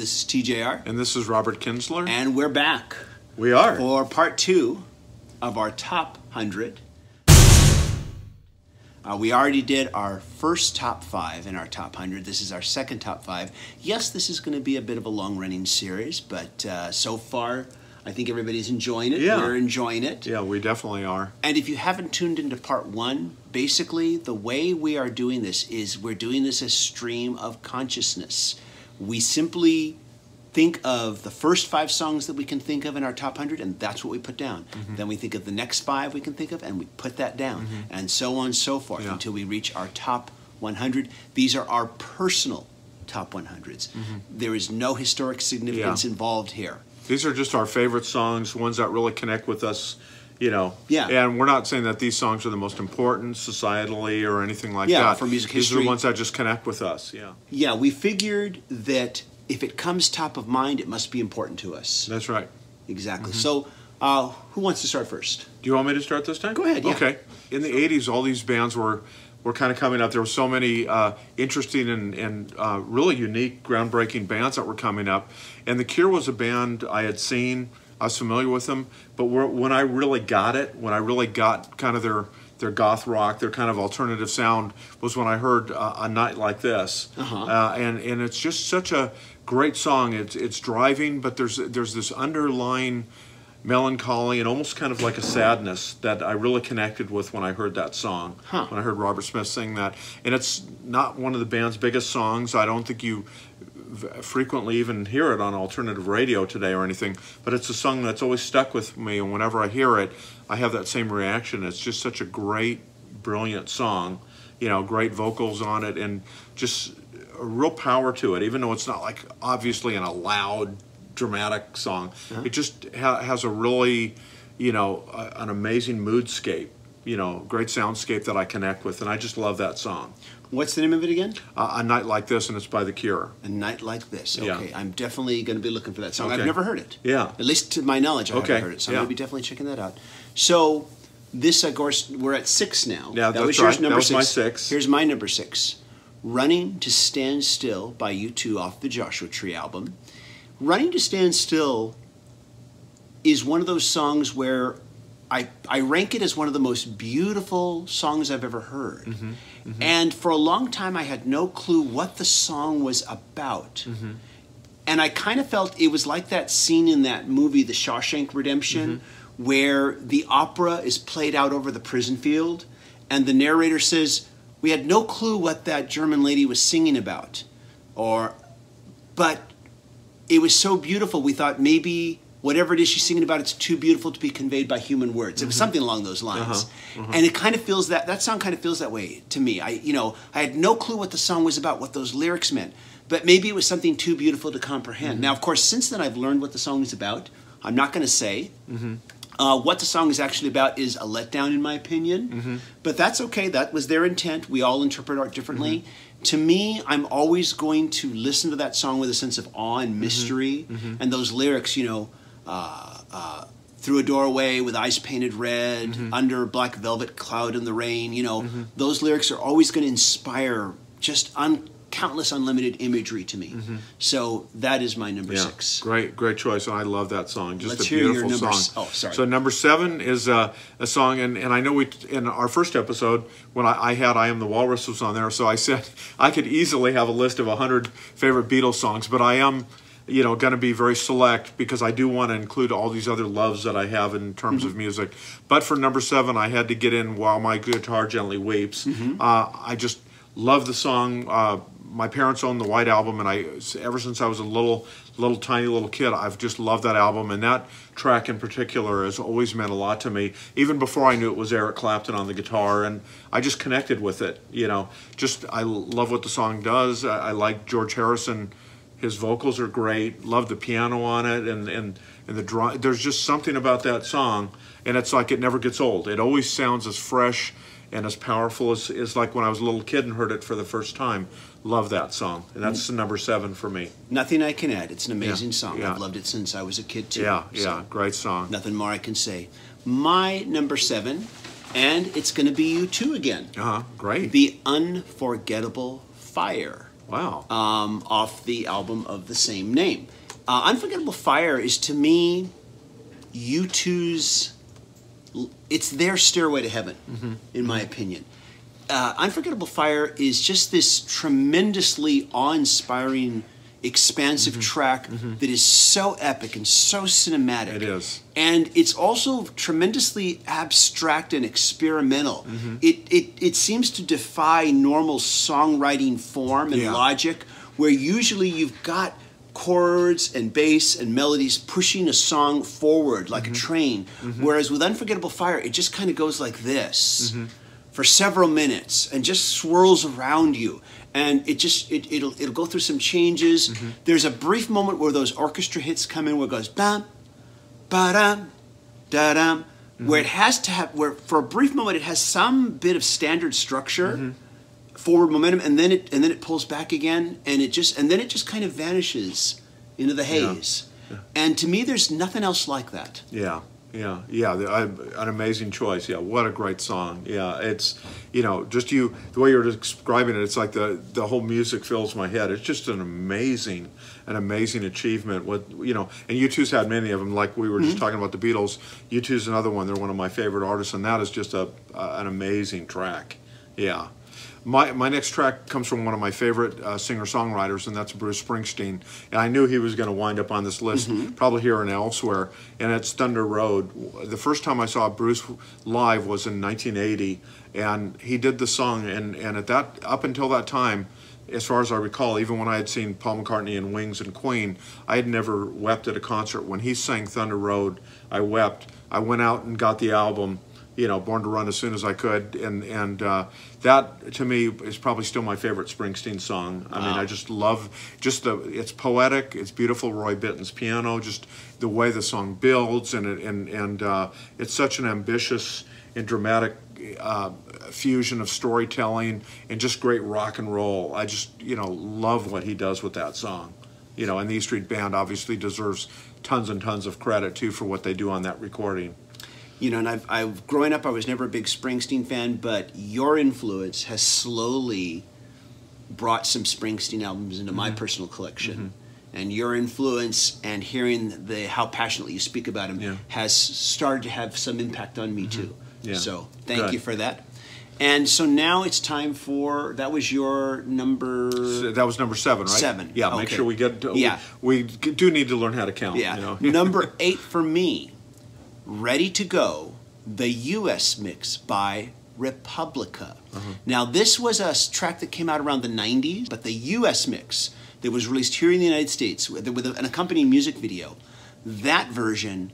This is TJR. And this is Robert Kinsler. And we're back. We are. For part 2 of our top 100. We already did our first top 5 in our top 100. This is our second top 5. Yes, this is going to be a bit of a long-running series, but so far, I think everybody's enjoying it. Yeah. We're enjoying it. Yeah, we definitely are. And if you haven't tuned into part 1, basically the way we are doing this is we're doing this as stream of consciousness. We simply think of the first 5 songs that we can think of in our top 100, and that's what we put down. Then we think of the next 5 we can think of, and we put that down, and so on and so forth until we reach our top 100. These are our personal top 100s. There is no historic significance involved here. These are just our favorite songs, ones that really connect with us, you know. Yeah. And we're not saying that these songs are the most important societally or anything like that. For music These history. are the ones that just connect with us, Yeah, we figured that if it comes top of mind, it must be important to us. That's right. Exactly. So, who wants to start first? Do you want me to start this time? Go ahead, yeah. Okay. In the 80s, all these bands were kind of coming up. There were so many interesting and really unique, groundbreaking bands that were coming up. And The Cure was a band I had seen. I was familiar with them. But when I really got it, when I really got kind of their goth rock, their kind of alternative sound, was when I heard A Night Like This. And it's just such a great song. It's driving, but there's this underlying melancholy and almost kind of like a sadness that I really connected with when I heard that song, when I heard Robert Smith sing that. And it's not one of the band's biggest songs. I don't think you frequently even hear it on alternative radio today or anything, but it's a song that's always stuck with me, and whenever I hear it, I have that same reaction. It's just such a great, brilliant song, you know, great vocals on it, and just a real power to it, even though it's not like obviously in a loud, dramatic song. It just has a really, you know, an amazing moodscape, you know, great soundscape that I connect with, and I just love that song. What's the name of it again? A Night Like This, and it's by The Cure. A Night Like This. Okay, Yeah. I'm definitely going to be looking for that song. Okay. I've never heard it. Yeah. At least to my knowledge, I haven't heard it. So I'm going to be definitely checking that out. So this, of course, we're at 6 now. Yeah, that was right. yours, number that was 6. my 6. Here's my number 6. Running to Stand Still by U2 off the Joshua Tree album. Running to Stand Still is one of those songs where I rank it as one of the most beautiful songs I've ever heard. And for a long time, I had no clue what the song was about. And I kind of felt it was like that scene in that movie, The Shawshank Redemption, where the opera is played out over the prison field, and the narrator says, "We had no clue what that German lady was singing about." But it was so beautiful, we thought maybe whatever it is she's singing about, it's too beautiful to be conveyed by human words. It was something along those lines. And it kind of feels that song kind of feels that way to me. I had no clue what the song was about, what those lyrics meant, but maybe it was something too beautiful to comprehend. Now, of course, since then I've learned what the song is about. I'm not going to say. What the song is actually about is a letdown, in my opinion. But that's okay. That was their intent. We all interpret art differently. To me, I'm always going to listen to that song with a sense of awe and mystery. And those lyrics, you know, through a doorway with eyes painted red, under a black velvet cloud in the rain, you know, those lyrics are always going to inspire just countless unlimited imagery to me. So that is my number 6. Great choice, and I love that song. Just Let's a hear beautiful your number song. Oh, sorry. So number 7 is a song, and I know in our first episode when I had I Am the Walrus was on there, so I said I could easily have a list of 100 favorite Beatles songs, but I am, you know, going to be very select because I do want to include all these other loves that I have in terms of music. But for number 7, I had to get in While My Guitar Gently Weeps. I just love the song. My parents owned the White Album, and ever since I was a tiny little kid, I've just loved that album. And that track in particular has always meant a lot to me, even before I knew it was Eric Clapton on the guitar. And I just connected with it, you know. I love what the song does. I like George Harrison. His vocals are great. Love the piano on it, and the drum. There's just something about that song, and it's like it never gets old. It always sounds as fresh and as powerful as like when I was a little kid and heard it for the first time. Love that song, and that's number 7 for me. Nothing I can add. It's an amazing song. Yeah. I've loved it since I was a kid too. Yeah, great song. Nothing more I can say. My number 7, and it's going to be U2 again. Great. The Unforgettable Fire Wow. Off the album of the same name. Unforgettable Fire is, to me, U2's, it's their Stairway to Heaven, in my opinion. Unforgettable Fire is just this tremendously awe-inspiring, expansive track that is so epic and so cinematic. It is. And it's also tremendously abstract and experimental. It seems to defy normal songwriting form and logic, where usually you've got chords and bass and melodies pushing a song forward like a train. Whereas with Unforgettable Fire, it just kind of goes like this for several minutes and just swirls around you. And it'll go through some changes. There's a brief moment where those orchestra hits come in where it goes bam, ba-dum, da-dum, where it has to have, where for a brief moment it has some bit of standard structure, forward momentum, and then it pulls back again, and then it just kind of vanishes into the haze. And to me, there's nothing else like that. An amazing choice. What a great song. It's, just the way you're describing it, it's like the whole music fills my head. It's just an amazing achievement. And U2's had many of them, like we were just talking about the Beatles. U2's another one. They're one of my favorite artists, and that is just an amazing track. My next track comes from one of my favorite singer-songwriters, and that's Bruce Springsteen. And I knew he was going to wind up on this list, probably here and elsewhere, and it's Thunder Road. The first time I saw Bruce live was in 1980, and he did the song, and up until that time, as far as I recall, even when I had seen Paul McCartney and Wings and Queen, I had never wept at a concert. When he sang Thunder Road, I wept. I went out and got the album, Born to Run, as soon as I could, and that to me is probably still my favorite Springsteen song. I mean, I just love it's poetic, it's beautiful. Roy Bittan's piano, just the way the song builds, and it's such an ambitious and dramatic fusion of storytelling and just great rock and roll. I just love what he does with that song. And the E Street Band obviously deserves tons and tons of credit too for what they do on that recording. And I've growing up, I was never a big Springsteen fan, but your influence has slowly brought some Springsteen albums into my personal collection. And your influence and hearing how passionately you speak about him has started to have some impact on me too. So thank you for that. And so now it's time for, that was your number... That was number 7, right? 7. Yeah, okay. Make sure we get... We do need to learn how to count. Number 8 for me, Ready to Go, the U.S. mix by Repubiica. Now, this was a track that came out around the 90s, but the U.S. mix that was released here in the United States with an accompanying music video, that version,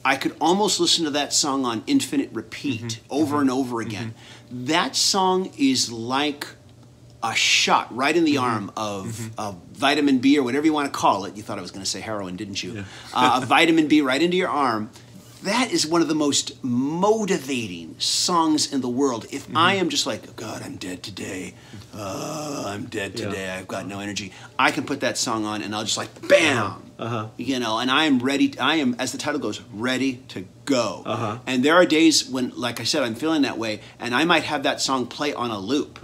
I could almost listen to that song on infinite repeat over and over again. That song is like a shot right in the arm of vitamin B, or whatever you want to call it. You thought I was going to say heroin, didn't you? Vitamin B right into your arm. That is one of the most motivating songs in the world. If I am just like, oh God, I'm dead today. I'm dead today. I've got no energy. I can put that song on and I'll just like, bam. And I am ready. I am, as the title goes, ready to go. And there are days when, like I said, I'm feeling that way, and I might have that song play on a loop.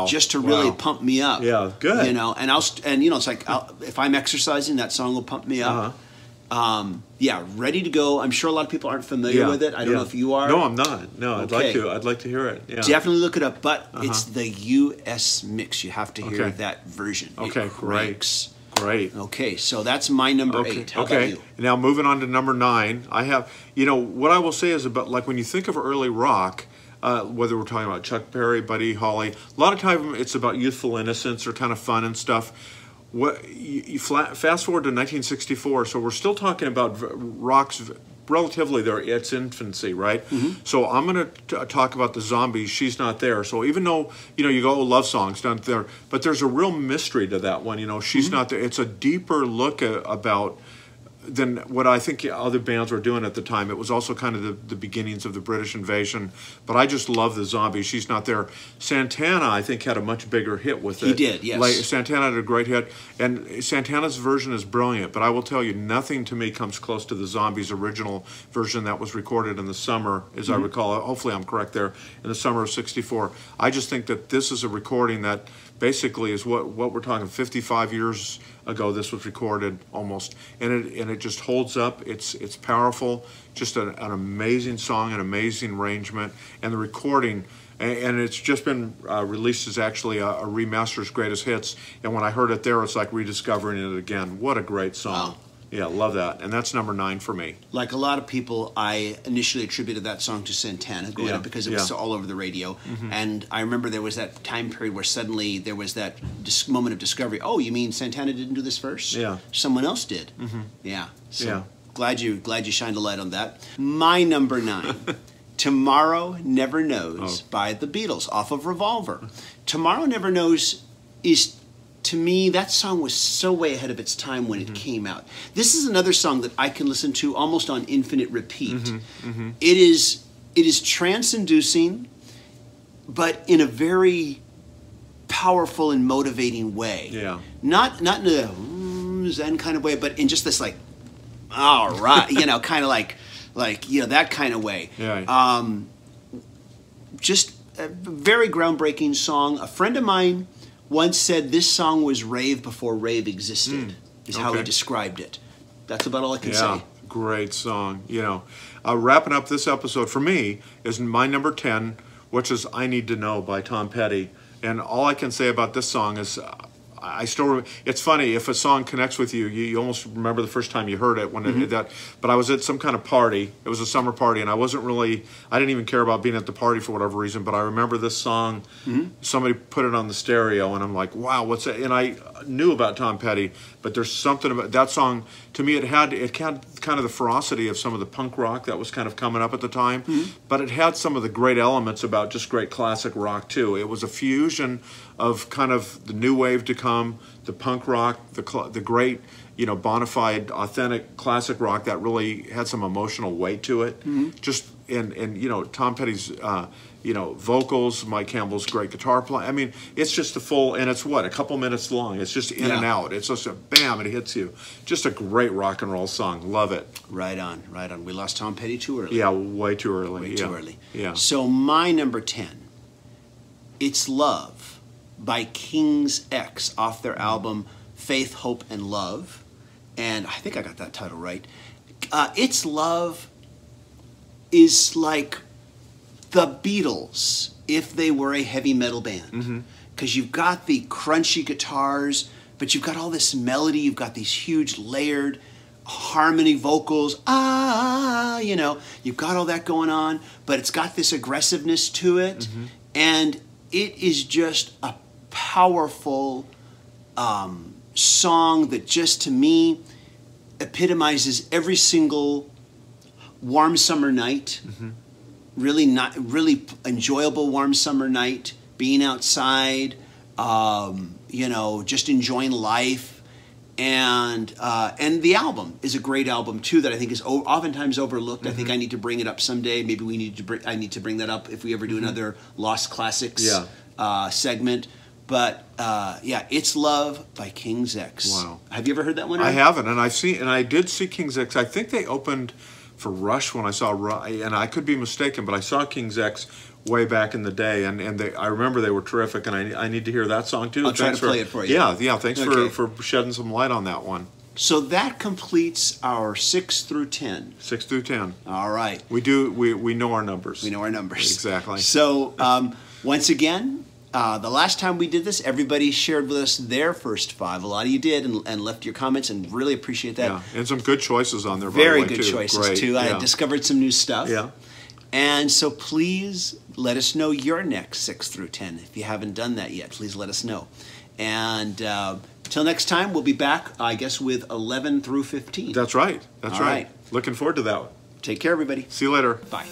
Just to really pump me up. Good. It's like if I'm exercising, that song will pump me up. Ready to Go. I'm sure a lot of people aren't familiar with it. I don't know if you are. No, I'm not. No, I'd like to hear it. Definitely look it up. But it's the U.S. mix. You have to hear that version. Great. Okay, so that's my number 8. How about you? Now moving on to number 9. I have, what I will say is about, like, when you think of early rock, whether we're talking about Chuck Berry, Buddy Holly, a lot of time it's about youthful innocence or kind of fun and stuff. You fast forward to 1964, so we're still talking about rock's relatively its infancy, right? So I'm going to talk about the Zombies, She's Not There. So even though, you go, love songs, not there, but there's a real mystery to that one, She's Not There. It's a deeper look about than what I think other bands were doing at the time. It was also kind of the beginnings of the British invasion. But I just love the Zombies, She's Not There. Santana, I think, had a much bigger hit with it. He did, yes. Santana had a great hit. And Santana's version is brilliant. But I will tell you, nothing to me comes close to the Zombies' original version that was recorded in the summer, as I recall. Hopefully I'm correct there. In the summer of '64. I just think that this is a recording that basically is what we're talking 55 years ago. This was recorded almost, and it just holds up. It's powerful, just an amazing song, an amazing arrangement, and the recording. And it's just been released as actually a remaster's greatest hits. And when I heard it there, it's like rediscovering it again. What a great song. Wow. Yeah, love that. And that's number 9 for me. Like a lot of people, I initially attributed that song to Santana growing up because it was all over the radio. And I remember there was that time period where suddenly there was that moment of discovery. Oh, you mean Santana didn't do this first? Yeah. Someone else did. Yeah. So glad you shined a light on that. My number 9. Tomorrow Never Knows by the Beatles off of Revolver. Tomorrow Never Knows is, to me, that song was so way ahead of its time when it came out. This is another song that I can listen to almost on infinite repeat. It is trance-inducing, but in a very powerful and motivating way. Yeah. Not in a Zen kind of way, but in just this like, all right, kind of like that kind of way. Yeah. Just a very groundbreaking song. A friend of mine once said this song was rave before rave existed, is how he described it. That's about all I can say. Great song. Wrapping up this episode for me is my number 10, which is I Need to Know by Tom Petty. And all I can say about this song is I still remember. It's funny, if a song connects with you, you almost remember the first time you heard it when it did that. But I was at some kind of party. It was a summer party, and I didn't even care about being at the party for whatever reason. But I remember this song. Somebody put it on the stereo, and I'm like, wow, what's that? And I knew about Tom Petty, but there's something about that song. To me, it had kind of the ferocity of some of the punk rock that was kind of coming up at the time. But it had some of the great elements about just great classic rock too. It was a fusion of kind of the new wave to come, the punk rock, the great, bona fide, authentic classic rock that really had some emotional weight to it. Just and Tom Petty's vocals, Mike Campbell's great guitar play. I mean, it's just a full, and it's a couple minutes long. It's just in and out. It's just a bam, it hits you. Just a great rock and roll song. Love it. Right on, right on. We lost Tom Petty too early. Yeah, way too early. Way too early. Yeah. So my number 10, It's Love by King's X off their album Faith, Hope, and Love. And I think I got that title right. It's Love is like the Beatles if they were a heavy metal band. Because you've got the crunchy guitars, but you've got all this melody, you've got these huge layered harmony vocals, you've got all that going on, but it's got this aggressiveness to it, and it is just a powerful song that just, to me, epitomizes every single warm summer night, really enjoyable warm summer night, being outside, just enjoying life, and the album is a great album too that I think is oftentimes overlooked. I think I need to bring it up someday. Maybe I need to bring that up if we ever do another Lost Classics segment. But It's Love by King's X. Wow. Have you ever heard that one? I haven't, and I did see King's X. I think they opened for Rush when I saw Rush, and I could be mistaken, but I saw King's X way back in the day, and I remember they were terrific, and I need to hear that song too. I'll try to play it for you. Yeah, thanks for shedding some light on that one. So that completes our 6 through 10. 6 through 10. All right. We know our numbers. We know our numbers. Exactly. So once again, the last time we did this, everybody shared with us their first 5. A lot of you did and left your comments, and really appreciate that. Yeah, and some good choices on there. Very by the way, good too. choices Great. too. I discovered some new stuff. Yeah. And so please let us know your next 6 through 10. If you haven't done that yet, please let us know. And till next time, we'll be back, I guess, with 11 through 15. That's right. That's All right. Looking forward to that. Take care, everybody. See you later. Bye.